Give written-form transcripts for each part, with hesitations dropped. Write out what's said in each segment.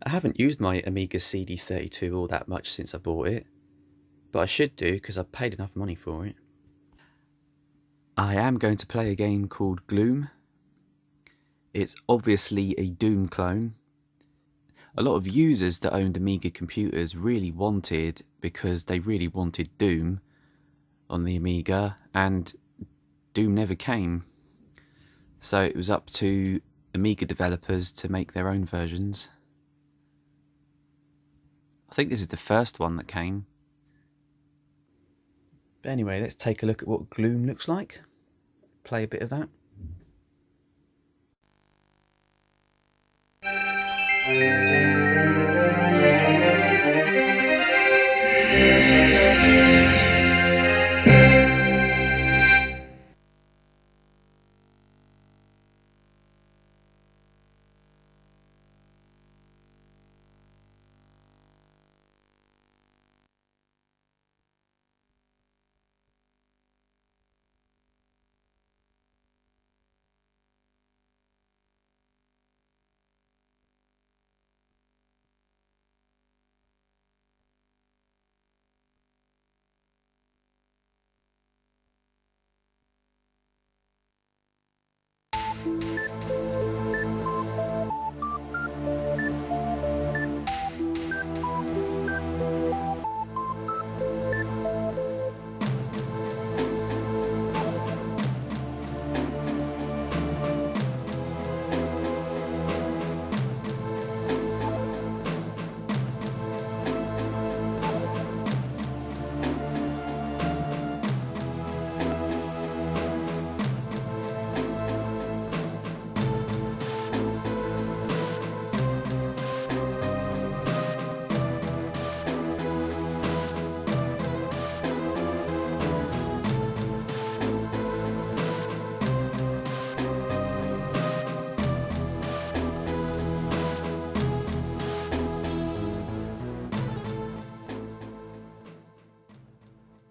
I haven't used my Amiga CD32 all that much since I bought it, but I should do because I paid enough money for it. I am going to play a game called Gloom. It's obviously a Doom clone. A lot of users that owned Amiga computers really wanted, because they really wanted Doom on the Amiga, and Doom never came. So it was up to Amiga developers to make their own versions. I think this is the first one that came. But anyway, let's take a look at what Gloom looks like. Play a bit of that.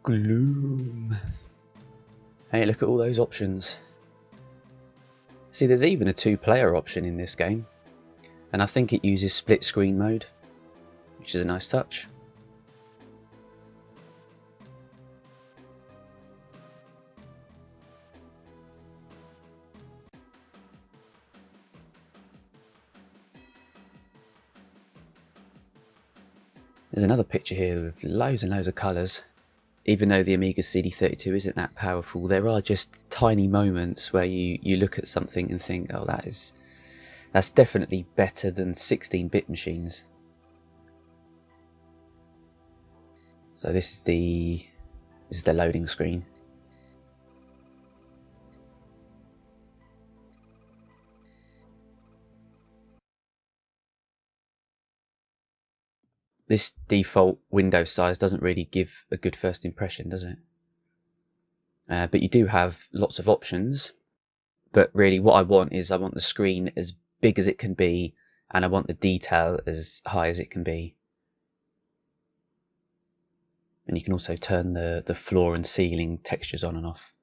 Gloom. Hey, look at all those options. See, there's even a 2-player option in this game, and I think it uses split screen mode, which is a nice touch. There's another picture here with loads and loads of colours. Even though the Amiga CD32 isn't that powerful, there are just tiny moments where you look at something and think, oh, that's definitely better than 16-bit machines. So this is the loading screen. This default window size doesn't really give a good first impression, does it? But you do have lots of options. But really what I want the screen as big as it can be, and I want the detail as high as it can be. And you can also turn the floor and ceiling textures on and off.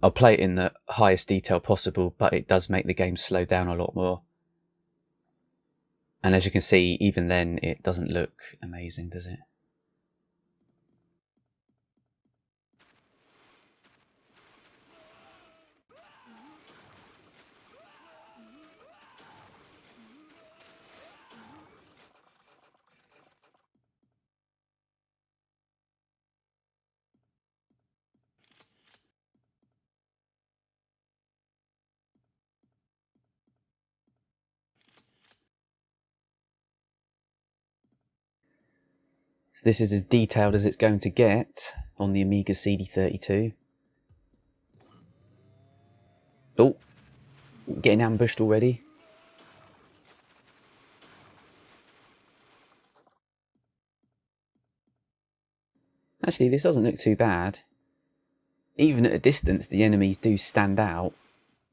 I'll play it in the highest detail possible, but it does make the game slow down a lot more. And as you can see, even then, it doesn't look amazing, does it? So this is as detailed as it's going to get on the Amiga CD32. Oh, getting ambushed already. Actually, this doesn't look too bad. Even at a distance, the enemies do stand out.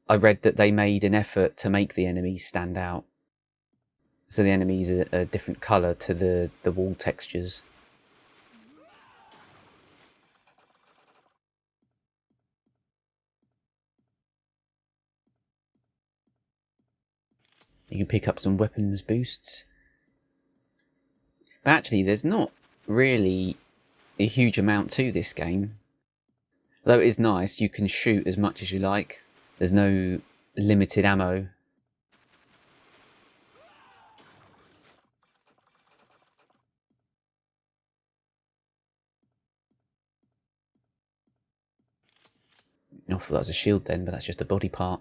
I read that they made an effort to make the enemies stand out. so the enemies are a different colour to the wall textures. You can pick up some weapons boosts. But actually, there's not really a huge amount to this game. Though it is nice, you can shoot as much as you like. There's no limited ammo. I thought that was a shield then, but that's just a body part.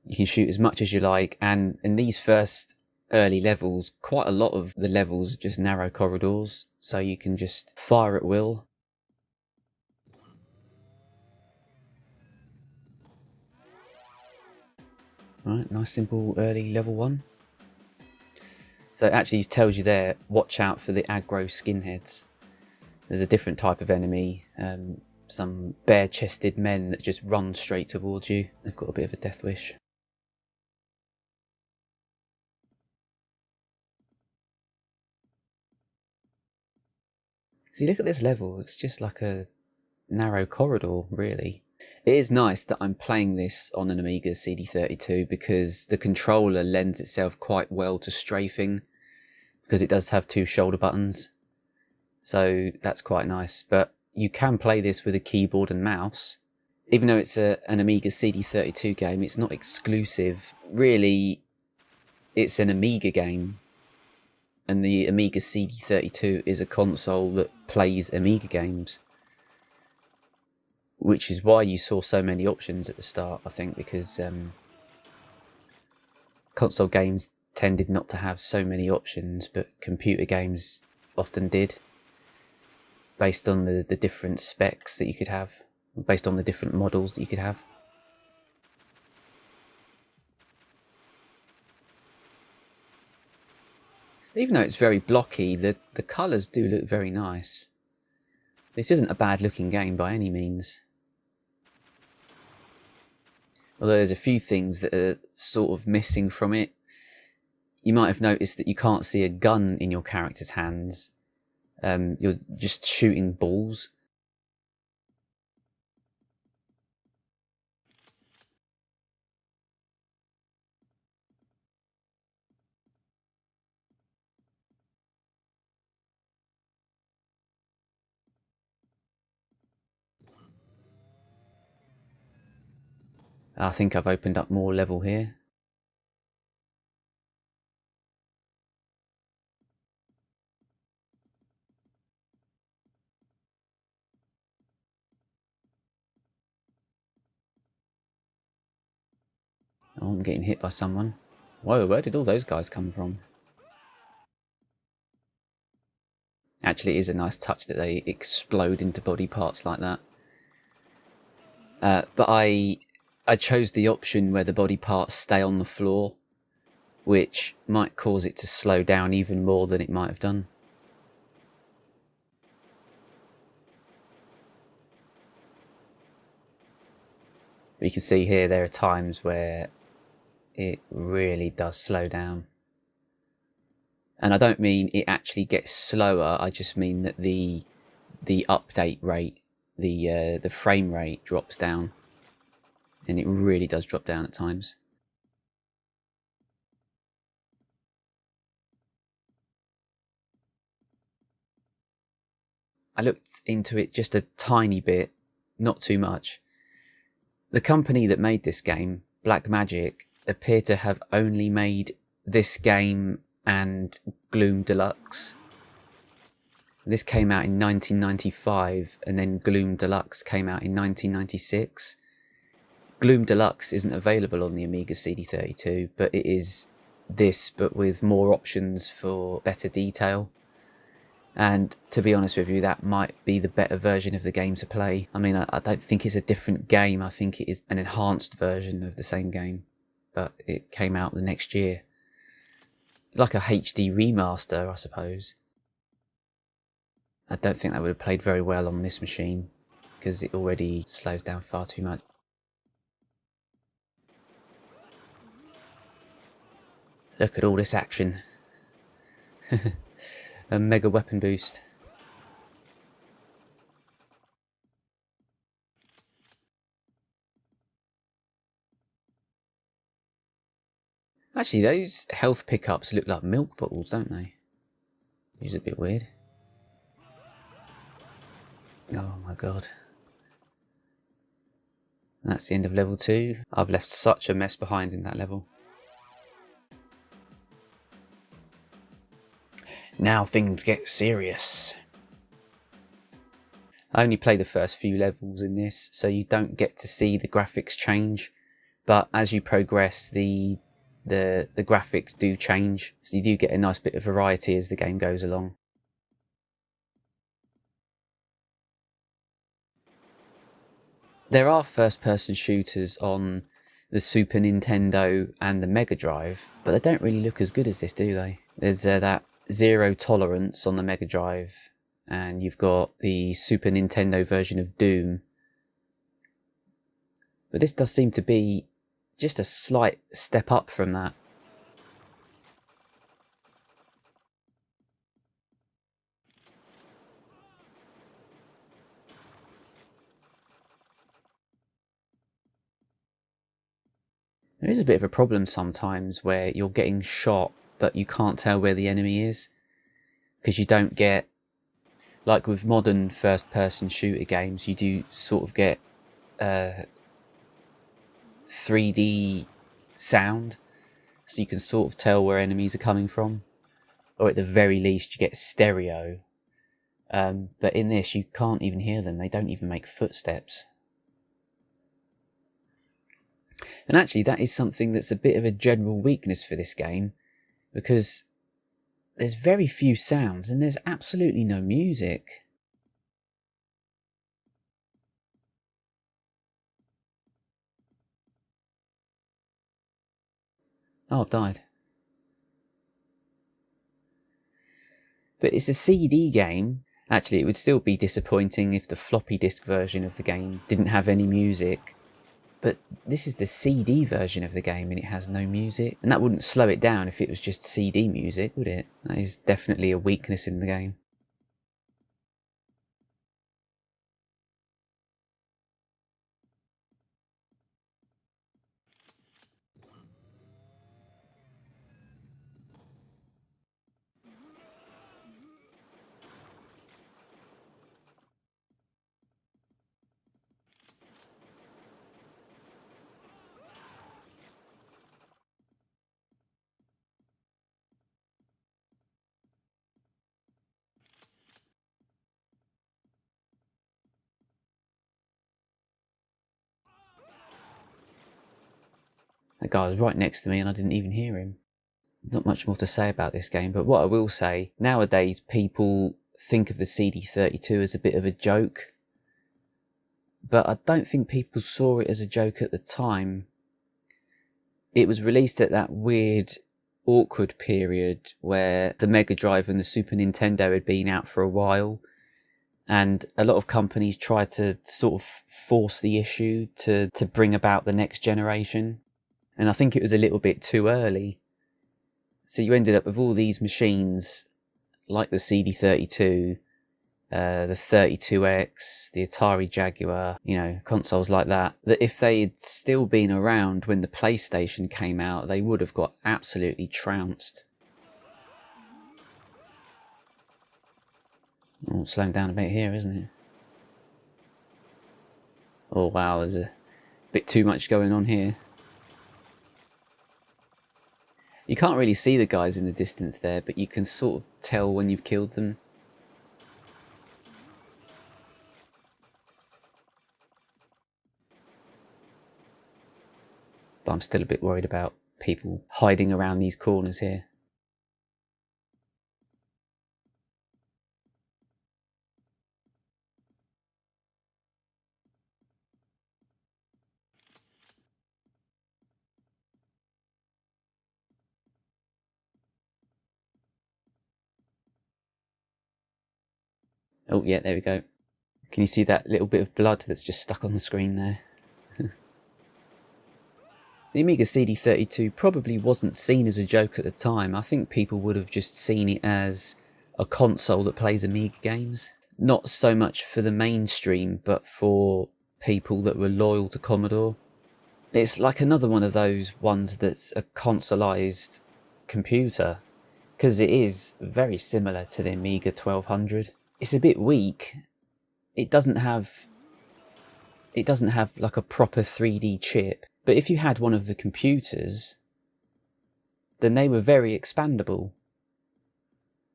You can shoot as much as you like, and in these first early levels, quite a lot of the levels are just narrow corridors, so you can just fire at will. Right, nice simple early level 1. So it actually tells you there, watch out for the aggro skinheads. There's a different type of enemy, some bare-chested men that just run straight towards you. They've got a bit of a death wish. See, look at this level, it's just like a narrow corridor, really. It is nice that I'm playing this on an Amiga CD32 because the controller lends itself quite well to strafing, because it does have 2 shoulder buttons. So that's quite nice, but you can play this with a keyboard and mouse. Even though it's an Amiga CD32 game, it's not exclusive. Really, it's an Amiga game, and the Amiga CD32 is a console that plays Amiga games. Which is why you saw so many options at the start, I think, because console games tended not to have so many options, but computer games often did, based on the different specs that you could have, based on the different models that you could have. Even though it's very blocky, the colours do look very nice. This isn't a bad looking game by any means. Although there's a few things that are sort of missing from it. You might have noticed that you can't see a gun in your character's hands. You're just shooting balls. I think I've opened up more level here. Oh, I'm getting hit by someone. Whoa, where did all those guys come from? Actually, it is a nice touch that they explode into body parts like that. But I chose the option where the body parts stay on the floor, which might cause it to slow down even more than it might have done. But you can see here there are times where it really does slow down. And I don't mean it actually gets slower, I just mean that the update rate, the frame rate drops down. And it really does drop down at times. I looked into it just a tiny bit, not too much. The company that made this game, Black Magic, appear to have only made this game and Gloom Deluxe. This came out in 1995, and then Gloom Deluxe came out in 1996. Gloom Deluxe isn't available on the Amiga CD32, but it is this, but with more options for better detail. And to be honest with you, that might be the better version of the game to play. I mean, I don't think it's a different game. I think it is an enhanced version of the same game, but it came out the next year. Like a HD remaster, I suppose. I don't think that would have played very well on this machine, because it already slows down far too much. Look at all this action. A mega weapon boost. Actually, those health pickups look like milk bottles, don't they? Which is a bit weird. Oh my god. And that's the end of level 2. I've left such a mess behind in that level. Now things get serious. I only play the first few levels in this, so you don't get to see the graphics change. But as you progress, the graphics do change, so you do get a nice bit of variety as the game goes along. There are first-person shooters on the Super Nintendo and the Mega Drive, but they don't really look as good as this, do they? There's that Zero Tolerance on the Mega Drive, and you've got the Super Nintendo version of Doom. But this does seem to be just a slight step up from that. There is a bit of a problem sometimes where you're getting shot, but you can't tell where the enemy is, because you don't get, like with modern first-person shooter games, you do sort of get 3D sound, so you can sort of tell where enemies are coming from, or at the very least you get stereo. But in this you can't even hear them, they don't even make footsteps. And actually that is something that's a bit of a general weakness for this game, because there's very few sounds and there's absolutely no music. Oh, I've died. But it's a CD game. Actually, it would still be disappointing if the floppy disk version of the game didn't have any music. But this is the CD version of the game and it has no music. And that wouldn't slow it down if it was just CD music, would it? That is definitely a weakness in the game. That guy was right next to me and I didn't even hear him. Not much more to say about this game, but what I will say, nowadays people think of the CD32 as a bit of a joke. But I don't think people saw it as a joke at the time. It was released at that weird, awkward period where the Mega Drive and the Super Nintendo had been out for a while, and a lot of companies tried to sort of force the issue to bring about the next generation. And I think it was a little bit too early. So you ended up with all these machines like the CD32, the 32X, the Atari Jaguar, you know, consoles like that, that if they had still been around when the PlayStation came out, they would have got absolutely trounced. Oh, slowing down a bit here, isn't it? Oh wow, there's a bit too much going on here. You can't really see the guys in the distance there, but you can sort of tell when you've killed them. But I'm still a bit worried about people hiding around these corners here. Oh yeah, there we go. Can you see that little bit of blood that's just stuck on the screen there? The Amiga CD32 probably wasn't seen as a joke at the time. I think people would have just seen it as a console that plays Amiga games. Not so much for the mainstream, but for people that were loyal to Commodore. It's like another one of those ones that's a consoleized computer, because it is very similar to the Amiga 1200. It's a bit weak. It doesn't have like a proper 3D chip, but if you had one of the computers, then they were very expandable.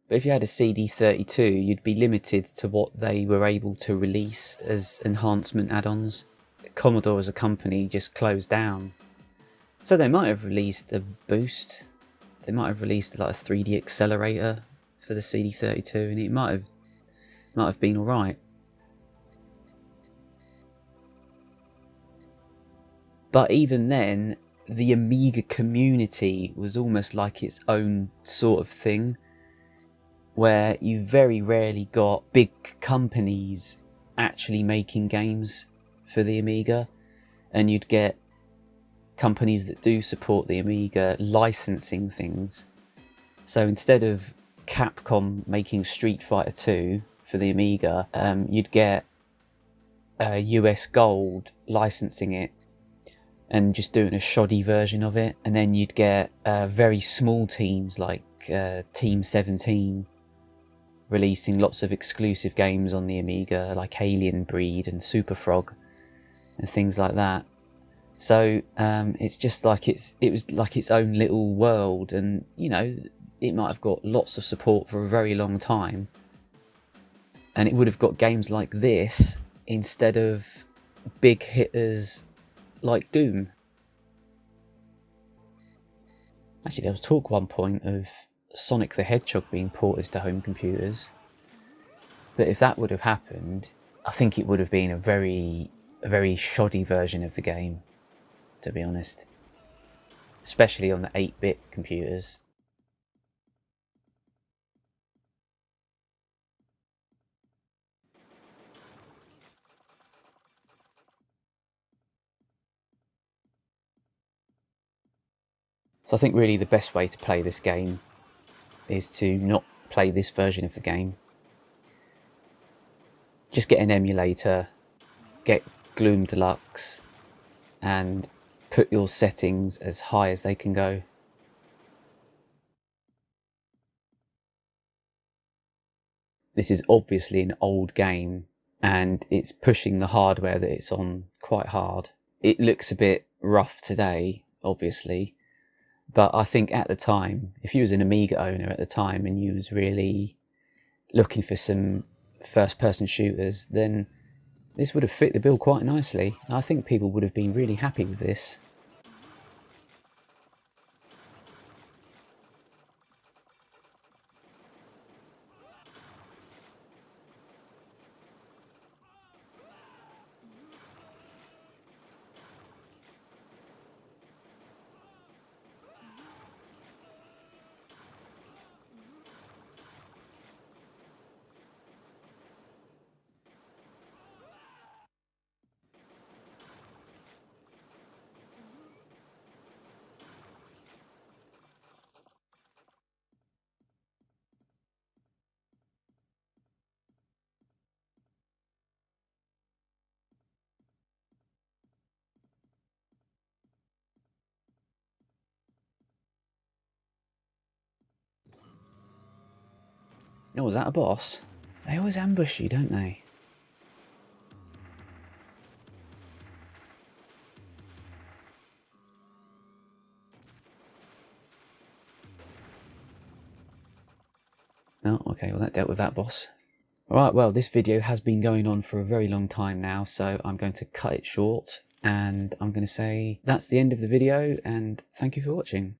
But if you had a CD32, you'd be limited to what they were able to release as enhancement add-ons. Commodore as a company just closed down. So they might have released a boost. They might have released like a 3D accelerator for the CD32, and it might have been alright. But even then, the Amiga community was almost like its own sort of thing, where you very rarely got big companies actually making games for the Amiga, and you'd get companies that do support the Amiga licensing things. So instead of Capcom making Street Fighter 2 for the Amiga, you'd get US Gold licensing it and just doing a shoddy version of it, and then you'd get very small teams like Team 17 releasing lots of exclusive games on the Amiga, like Alien Breed and Super Frog and things like that. So it's just like it was like its own little world, and you know, it might have got lots of support for a very long time, and it would have got games like this instead of big hitters like Doom. Actually, there was talk at one point of Sonic the Hedgehog being ported to home computers, but if that would have happened, I think it would have been a very shoddy version of the game, to be honest, especially on the 8-bit computers. So I think really the best way to play this game is to not play this version of the game. Just get an emulator, get Gloom Deluxe, and put your settings as high as they can go. This is obviously an old game, and it's pushing the hardware that it's on quite hard. It looks a bit rough today, obviously, but I think at the time, if you was an Amiga owner at the time and you was really looking for some first-person shooters, then this would have fit the bill quite nicely. I think people would have been really happy with this. Oh, is that a boss? They always ambush you, don't they? Oh, okay, well that dealt with that boss. Alright, well this video has been going on for a very long time now, so I'm going to cut it short, and I'm going to say that's the end of the video, and thank you for watching.